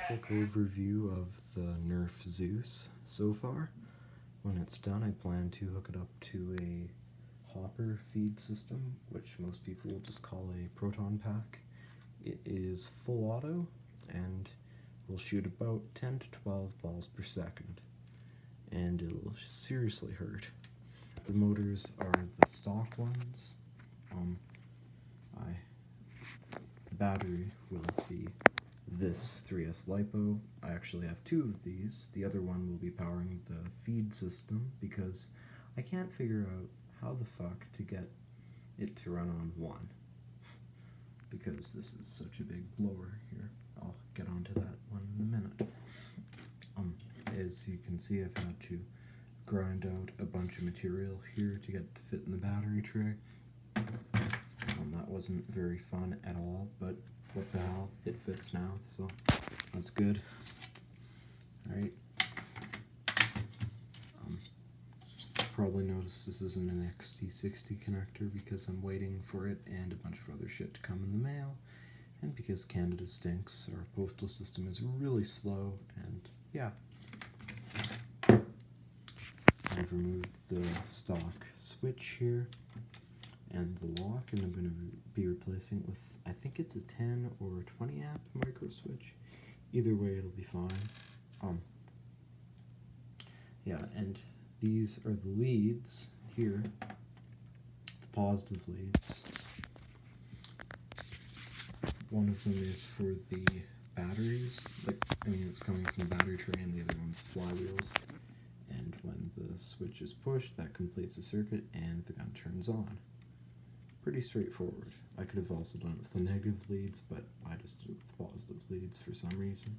quick overview of the Nerf Zeus so far. When it's done, I plan to hook it up to a hopper feed system, which most people will just call a Proton pack. It is full auto and will shoot about 10 to 12 balls per second, and it'll seriously hurt. The motors are the stock ones. The battery will be this 3S LiPo. I actually have two of these. The other one will be powering the feed system because I can't figure out how the fuck to get it to run on one, because this is such a big blower here. I'll get onto that one in a minute. As you can see, I've had to grind out a bunch of material here to get it to fit in the battery tray. That wasn't very fun at all, but what the hell, it fits now, so that's good. Alright. Probably noticed this isn't an XT60 connector because I'm waiting for it and a bunch of other shit to come in the mail, and because Canada stinks. Our postal system is really slow, and yeah. I've removed the stock switch here and the lock, and I'm going to be replacing it with, I think it's a 10 or 20 amp micro switch. Either way, it'll be fine. Yeah, and these are the leads here, the positive leads. One of them is for the batteries, it's coming from the battery tray, and the other one's flywheels. And when the switch is pushed, that completes the circuit and the gun turns on. Pretty straightforward. I could have also done it with the negative leads, but I just did it with the positive leads for some reason.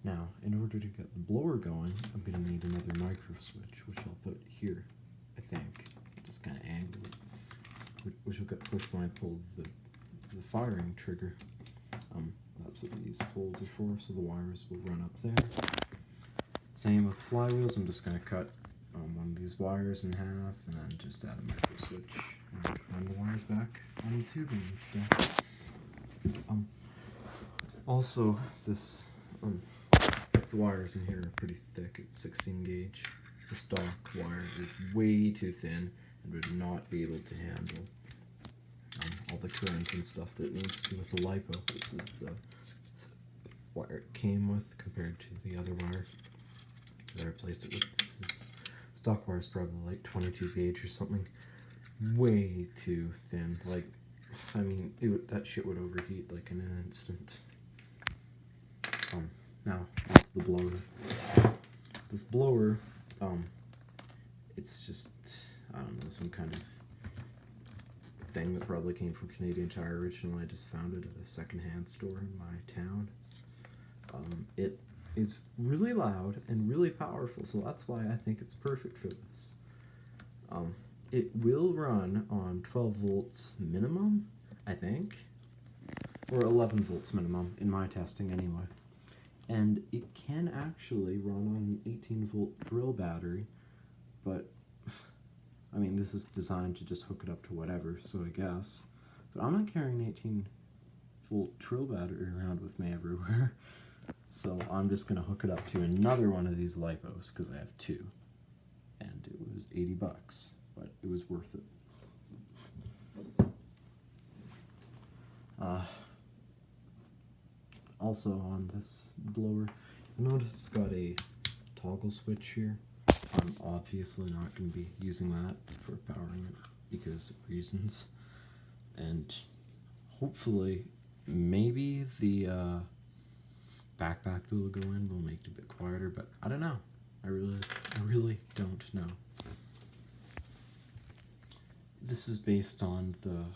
Now, in order to get the blower going, I'm going to need another micro switch, which I'll put here, I think. Just kind of angle it, which will get pushed when I pull the firing trigger. That's what these holes are for, so the wires will run up there. Same with flywheels. I'm just going to cut one of these wires in half and then just add a micro switch and run the wires back on the tubing and stuff. Also, this the wires in here are pretty thick. It's 16 gauge. The stock wire is way too thin and would not be able to handle all the current and stuff that it needs to with the LiPo. This is the wire it came with compared to the other wire that I replaced it with. This is, stock wire is probably like 22 gauge or something. Way too thin. That shit would overheat like in an instant. Now, onto the blower. This blower, it's just, I don't know, some kind of thing that probably came from Canadian Tire originally. I just found it at a secondhand store in my town. It is really loud and really powerful, so that's why I think it's perfect for this. It will run on 12 volts minimum, I think, or 11 volts minimum in my testing anyway. And it can actually run on an 18 volt drill battery, but this is designed to just hook it up to whatever, so I guess. But I'm not carrying an 18 volt drill battery around with me everywhere. So I'm just going to hook it up to another one of these LiPos, because I have two. And it was $80, but it was worth it. Also on this blower, you'll notice it's got a toggle switch here. I'm obviously not going to be using that for powering it because of reasons. And hopefully, maybe the backpack that will go in will make it a bit quieter, but I don't know. I really don't know. This is based on the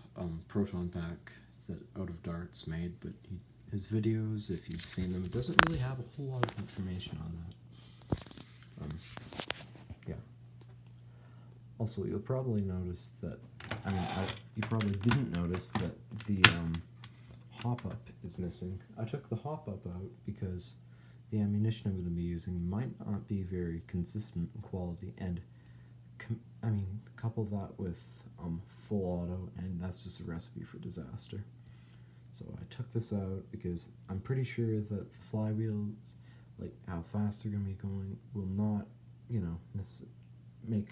Proton pack that Out of Darts made, but his videos, if you've seen them, it doesn't really have a whole lot of information on that. Yeah. Also, you'll probably notice that, you probably didn't notice that the hop-up is missing. I took the hop-up out because the ammunition I'm going to be using might not be very consistent in quality, and couple that with full auto, and that's just a recipe for disaster. So I took this out because I'm pretty sure that the flywheels, like how fast they're going to be going, will not, you know, make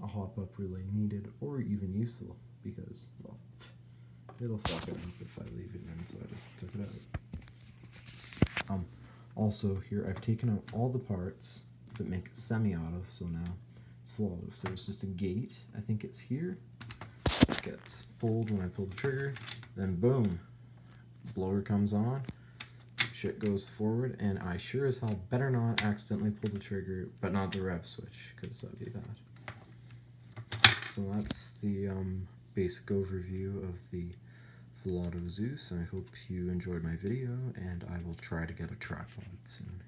a hop up really needed or even useful because, well, it'll fuck it up if I leave it in, so I just took it out. Also here I've taken out all the parts that make it semi-auto, so now it's full auto. So it's just a gate, I think it's here. It gets pulled when I pull the trigger, then boom, blower comes on, shit goes forward, and I sure as hell better not accidentally pull the trigger, but not the rev switch, because that'd be bad. So that's the basic overview of the full auto Zeus. I hope you enjoyed my video, and I will try to get a tripod soon.